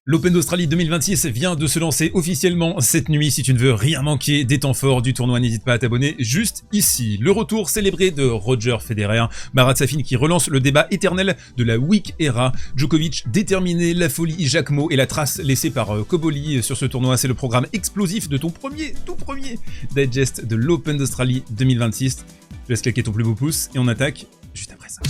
L'Open d'Australie 2026 vient de se lancer officiellement cette nuit. Si tu ne veux rien manquer des temps forts du tournoi, n'hésite pas à t'abonner juste ici. Le retour célébré de Roger Federer, Marat Safin qui relance le débat éternel de la Week Era, Djokovic déterminé, la folie Jacquemot et la trace laissée par Koboli sur ce tournoi. C'est le programme explosif de ton tout premier digest de l'Open d'Australie 2026. Je laisse claquer ton plus beau pouce et on attaque juste après ça.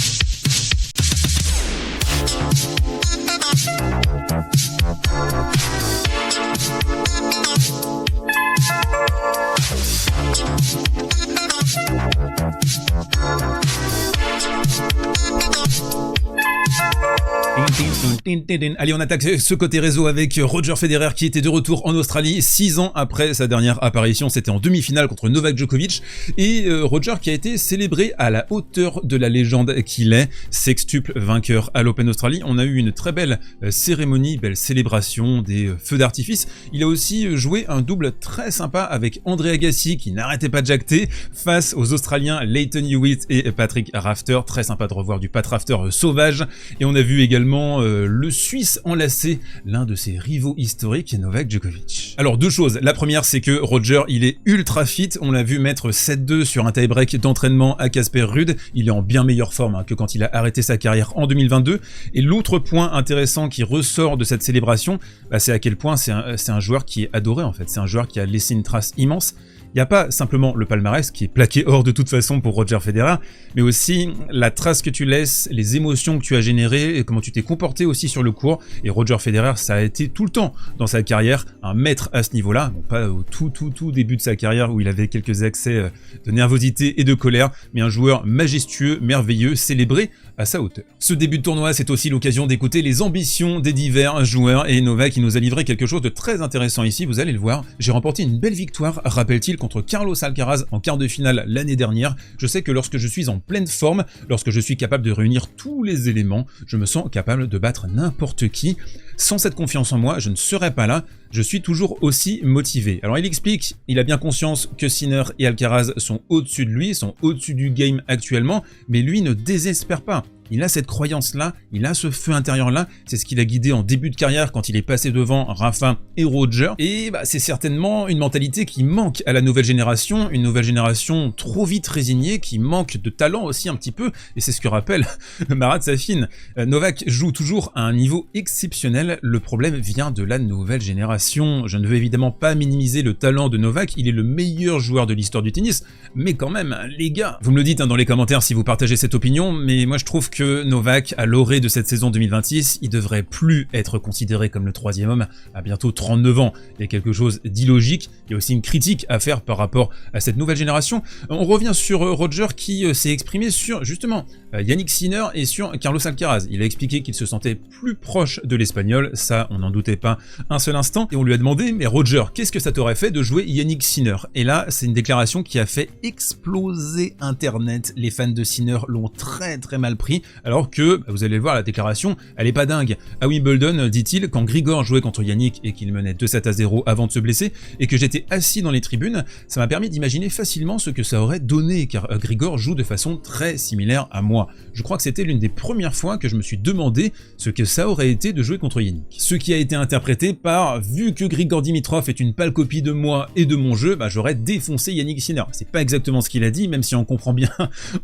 Allez, on attaque ce côté réseau avec Roger Federer qui était de retour en Australie 6 ans après sa dernière apparition. C'était en demi-finale contre Novak Djokovic et Roger qui a été célébré à la hauteur de la légende qu'il est, sextuple vainqueur à l'Open d'Australie. On a eu une très belle cérémonie, belle célébration, des feux d'artifice. Il a aussi joué un double très sympa avec André Agassi qui n'arrêtait pas de jacter face aux Australiens Lleyton Hewitt et Patrick Rafter. Très sympa de revoir du Pat Rafter sauvage. Et on a vu également le Suisse enlacer l'un de ses rivaux historiques, Novak Djokovic. Alors deux choses, la première c'est que Roger il est ultra fit, on l'a vu mettre 7-2 sur un tie-break d'entraînement à Casper Ruud, il est en bien meilleure forme que quand il a arrêté sa carrière en 2022, et l'autre point intéressant qui ressort de cette célébration, c'est à quel point c'est un joueur qui est adoré en fait, c'est un joueur qui a laissé une trace immense. Il n'y a pas simplement le palmarès qui est plaqué hors de toute façon pour Roger Federer, mais aussi la trace que tu laisses, les émotions que tu as générées et comment tu t'es comporté aussi sur le court. Et Roger Federer, ça a été tout le temps dans sa carrière un maître à ce niveau-là, bon, pas au tout début de sa carrière où il avait quelques accès de nervosité et de colère, mais un joueur majestueux, merveilleux, célébré à sa hauteur. Ce début de tournoi, c'est aussi l'occasion d'écouter les ambitions des divers joueurs et Novak qui nous a livré quelque chose de très intéressant ici, vous allez le voir. J'ai remporté une belle victoire, rappelle-t-il, contre Carlos Alcaraz en quart de finale l'année dernière. Je sais que lorsque je suis en pleine forme, lorsque je suis capable de réunir tous les éléments, je me sens capable de battre n'importe qui. Sans cette confiance en moi, je ne serais pas là. Je suis toujours aussi motivé. Alors il explique, il a bien conscience que Sinner et Alcaraz sont au-dessus de lui, sont au-dessus du game actuellement, mais lui ne désespère pas. Il a cette croyance-là, il a ce feu intérieur-là, c'est ce qu'il a guidé en début de carrière quand il est passé devant Rafa et Roger, et c'est certainement une mentalité qui manque à la nouvelle génération, une nouvelle génération trop vite résignée, qui manque de talent aussi un petit peu, et c'est ce que rappelle Marat Safin. Novak joue toujours à un niveau exceptionnel, le problème vient de la nouvelle génération. Je ne veux évidemment pas minimiser le talent de Novak, il est le meilleur joueur de l'histoire du tennis, mais quand même, les gars, vous me le dites dans les commentaires si vous partagez cette opinion, mais moi je trouve que Novak, à l'orée de cette saison 2026, il devrait plus être considéré comme le troisième homme à bientôt 39 ans. Il y a quelque chose d'illogique, il y a aussi une critique à faire par rapport à cette nouvelle génération. On revient sur Roger qui s'est exprimé sur, justement, Yannick Sinner et sur Carlos Alcaraz. Il a expliqué qu'il se sentait plus proche de l'Espagnol, ça on n'en doutait pas un seul instant, et on lui a demandé, mais Roger, qu'est-ce que ça t'aurait fait de jouer Yannick Sinner? Et là, c'est une déclaration qui a fait exploser Internet. Les fans de Sinner l'ont très mal pris, alors que, vous allez le voir, la déclaration, elle est pas dingue. À Wimbledon, dit-il, quand Grigor jouait contre Yannick et qu'il menait 2-7-0 avant de se blesser, et que j'étais assis dans les tribunes, ça m'a permis d'imaginer facilement ce que ça aurait donné, car Grigor joue de façon très similaire à moi. Je crois que c'était l'une des premières fois que je me suis demandé ce que ça aurait été de jouer contre Yannick. Ce qui a été interprété par, vu que Grigor Dimitrov est une pâle copie de moi et de mon jeu, j'aurais défoncé Yannick Sinner. C'est pas exactement ce qu'il a dit, même si on comprend bien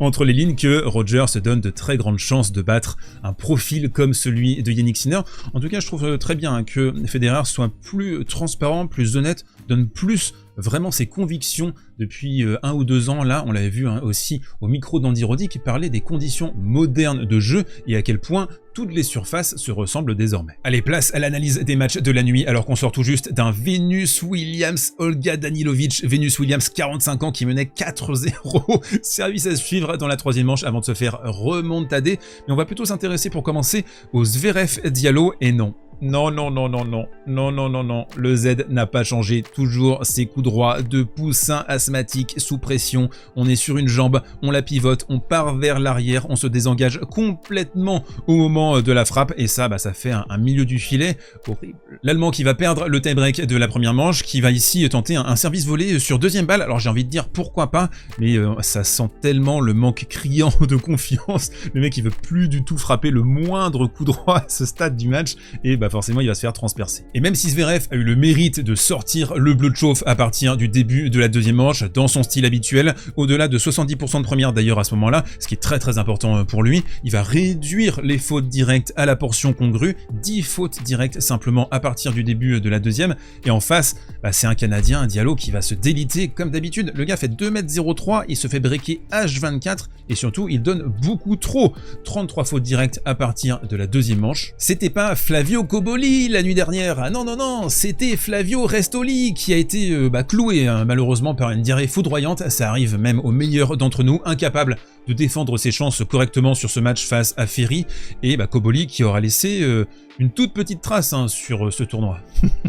entre les lignes que Roger se donne de très grandes chances de battre un profil comme celui de Yannick Sinner. En tout cas, je trouve très bien que Federer soit plus transparent, plus honnête, donne plus vraiment ses convictions depuis 1 ou 2 ans. Là, on l'avait vu aussi au micro d'Andy Roddick qui parlait des conditions modernes de jeu et à quel point toutes les surfaces se ressemblent désormais. Allez, place à l'analyse des matchs de la nuit alors qu'on sort tout juste d'un Venus Williams Olga Danilovic. Venus Williams, 45 ans, qui menait 4-0. Service à suivre dans la 3e manche avant de se faire remontader. Mais on va plutôt s'intéresser pour commencer au Zverev Diallo et non. Non, le Z n'a pas changé, toujours ses coups droits de poussin asthmatique sous pression, on est sur une jambe, on la pivote, on part vers l'arrière, on se désengage complètement au moment de la frappe, et ça, ça fait un milieu du filet horrible. L'Allemand qui va perdre le tie-break de la première manche, qui va ici tenter un service volé sur 2e balle, alors j'ai envie de dire pourquoi pas, mais ça sent tellement le manque criant de confiance, le mec il veut plus du tout frapper le moindre coup droit à ce stade du match, et forcément il va se faire transpercer. Et même si Zverev a eu le mérite de sortir le bleu de chauffe à partir du début de la deuxième manche, dans son style habituel, au-delà de 70% de première d'ailleurs à ce moment-là, ce qui est très important pour lui, il va réduire les fautes directes à la portion congrue, 10 fautes directes simplement à partir du début de la deuxième, et en face, c'est un Canadien, un Diallo qui va se déliter comme d'habitude. Le gars fait 2,03 m, il se fait breaker H24, et surtout il donne beaucoup trop, 33 fautes directes à partir de la deuxième manche. C'était pas Flavio Cobolli la nuit dernière, ah non, c'était Flavio Restoli qui a été cloué malheureusement par une diarrhée foudroyante, ça arrive même aux meilleurs d'entre nous, incapable de défendre ses chances correctement sur ce match face à Ferry, et Cobolli qui aura laissé une toute petite trace sur ce tournoi.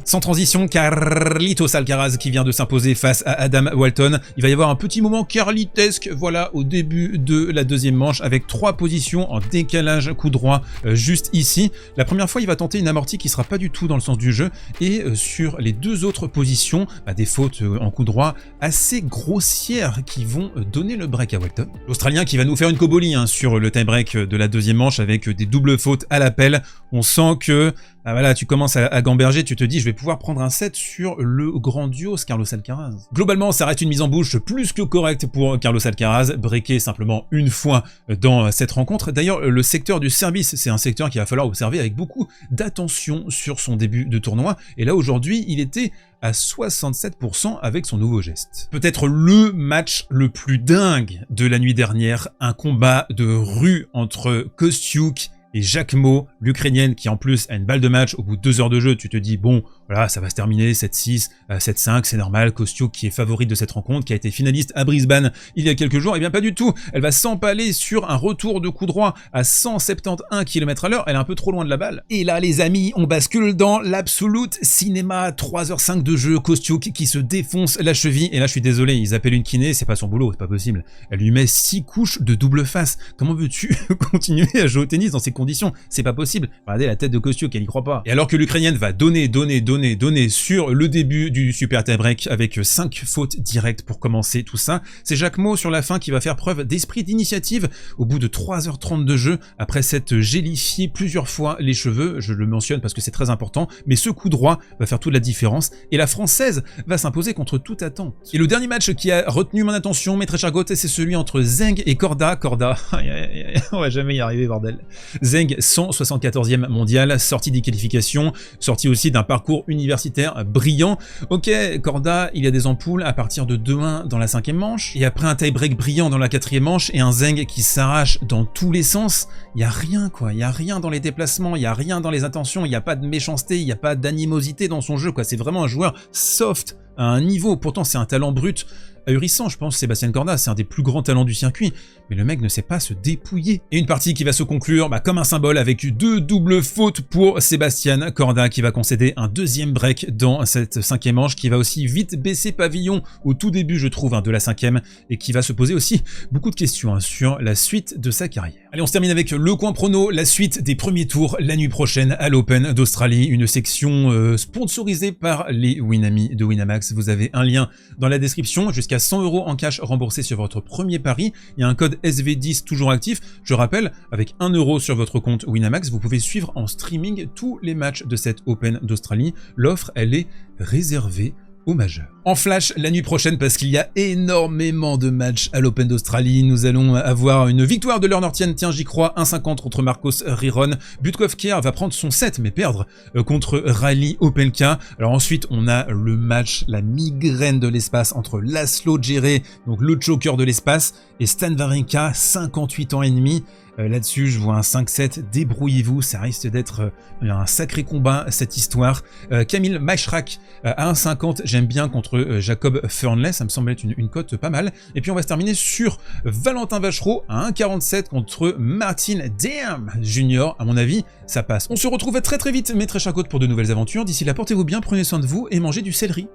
Sans transition, Carlitos Alcaraz qui vient de s'imposer face à Adam Walton. Il va y avoir un petit moment carlitesque, voilà, au début de la deuxième manche, avec 3 positions en décalage coup droit juste ici. La première fois, il va tenter une amortie qui sera pas du tout dans le sens du jeu, et sur les 2 autres positions, des fautes en coup droit assez grossières qui vont donner le break à Walton. L'Australien qui va nous faire une Cobolli sur le tie-break de la deuxième manche avec des doubles fautes à l'appel. On sent que voilà, tu commences à gamberger, tu te dis je vais pouvoir prendre un set sur le grandiose Carlos Alcaraz. Globalement, ça reste une mise en bouche plus que correcte pour Carlos Alcaraz, breaké simplement une fois dans cette rencontre. D'ailleurs, le secteur du service, c'est un secteur qu'il va falloir observer avec beaucoup d'attention sur son début de tournoi. Et là, aujourd'hui, il était à 67% avec son nouveau geste. Peut-être le match le plus dingue de la nuit dernière, un combat de rue entre Kostiuk et Jacquemot, l'Ukrainienne qui en plus a une balle de match au bout de 2 heures de jeu. Tu te dis bon, voilà, ça va se terminer 7-6, 7-5, c'est normal. Kostiuk qui est favorite de cette rencontre, qui a été finaliste à Brisbane il y a quelques jours, et bien pas du tout. Elle va s'empaler sur un retour de coup droit à 171 km/h, elle est un peu trop loin de la balle. Et là les amis, on bascule dans l'absolute cinéma, 3h05 de jeu, Kostiuk qui se défonce la cheville, et là je suis désolé, ils appellent une kiné, c'est pas son boulot, c'est pas possible. Elle lui met 6 couches de double face. Comment veux-tu continuer à jouer au tennis dans ces conditions? C'est pas possible. Regardez la tête de Kostiuk, elle y croit pas. Et alors que l'Ukrainienne va donner sur le début du super tie-break avec 5 fautes directes pour commencer tout ça, c'est Jacquemot sur la fin qui va faire preuve d'esprit d'initiative au bout de 3h30 de jeu, après s'être gélifié plusieurs fois les cheveux, je le mentionne parce que c'est très important, mais ce coup droit va faire toute la différence, et la Française va s'imposer contre toute attente. Et le dernier match qui a retenu mon attention, mes très chers Goth, c'est celui entre Zheng et Korda. On va jamais y arriver, bordel. Zheng, 174e mondial, sorti des qualifications, sorti aussi d'un parcours universitaire brillant. Ok, Korda, il y a des ampoules à partir de 2-1 dans la 5e manche, et après un tie-break brillant dans la 4e manche, et un Zheng qui s'arrache dans tous les sens, il n'y a rien quoi, il n'y a rien dans les déplacements, il n'y a rien dans les intentions, il n'y a pas de méchanceté, il n'y a pas d'animosité dans son jeu quoi, c'est vraiment un joueur soft à un niveau, pourtant c'est un talent brut ahurissant, je pense. Sébastien Korda, c'est un des plus grands talents du circuit, mais le mec ne sait pas se dépouiller. Et une partie qui va se conclure comme un symbole avec 2 doubles fautes pour Sébastien Korda, qui va concéder un 2e break dans cette 5e manche, qui va aussi vite baisser pavillon au tout début, je trouve, de la 5e, et qui va se poser aussi beaucoup de questions sur la suite de sa carrière. Allez, on se termine avec le coin prono, la suite des premiers tours la nuit prochaine à l'Open d'Australie, une section sponsorisée par les Winamis de Winamax. Vous avez un lien dans la description, jusqu'à 100 € en cash remboursé sur votre premier pari. Il y a un code SV10 toujours actif. Je rappelle, avec 1 € sur votre compte Winamax, vous pouvez suivre en streaming tous les matchs de cette Open d'Australie. L'offre, elle est réservée aux majeurs. En flash la nuit prochaine, parce qu'il y a énormément de matchs à l'Open d'Australie, nous allons avoir une victoire de Leonard Tien, tiens j'y crois, 1,50 contre Marcos Riron. Butkov-Kier va prendre son set, mais perdre contre Riley Opelka. Alors ensuite, on a le match, la migraine de l'espace entre Laszlo Djere, donc le choker de l'espace, et Stan Wawrinka, 58 ans et demi. Là-dessus, je vois un 5-7, débrouillez-vous, ça risque d'être un sacré combat, cette histoire. Kamil Majchrak à 1,50, j'aime bien contre Jacob Fernley, ça me semble être une cote pas mal. Et puis on va se terminer sur Valentin Vachereau à 1,47 contre Martin Damm Junior. À mon avis, ça passe. On se retrouve très vite, mes très chers cotes, pour de nouvelles aventures. D'ici là, portez-vous bien, prenez soin de vous et mangez du céleri.